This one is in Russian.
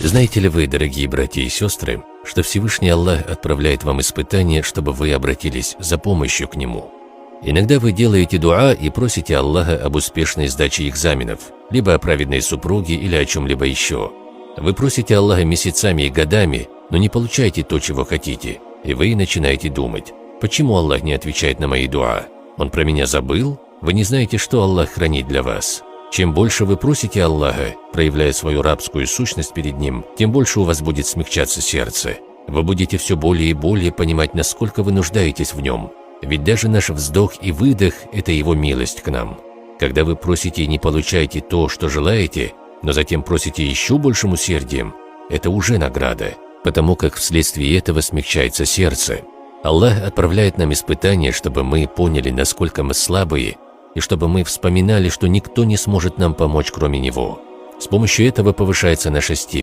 Знаете ли вы, дорогие братья и сестры, что Всевышний Аллах отправляет вам испытания, чтобы вы обратились за помощью к Нему? Иногда вы делаете дуа и просите Аллаха об успешной сдаче экзаменов, либо о праведной супруге или о чем-либо еще. Вы просите Аллаха месяцами и годами, но не получаете то, чего хотите, и вы начинаете думать: почему Аллах не отвечает на мои дуа? Он про меня забыл? Вы не знаете, что Аллах хранит для вас. Чем больше вы просите Аллаха, проявляя свою рабскую сущность перед Ним, тем больше у вас будет смягчаться сердце. Вы будете все более и более понимать, насколько вы нуждаетесь в Нем. Ведь даже наш вздох и выдох – это Его милость к нам. Когда вы просите и не получаете то, что желаете, но затем просите еще большим усердием, это уже награда, потому как вследствие этого смягчается сердце. Аллах отправляет нам испытания, чтобы мы поняли, насколько мы слабые, и чтобы мы вспоминали, что никто не сможет нам помочь, кроме Него. С помощью этого повышается наша степень.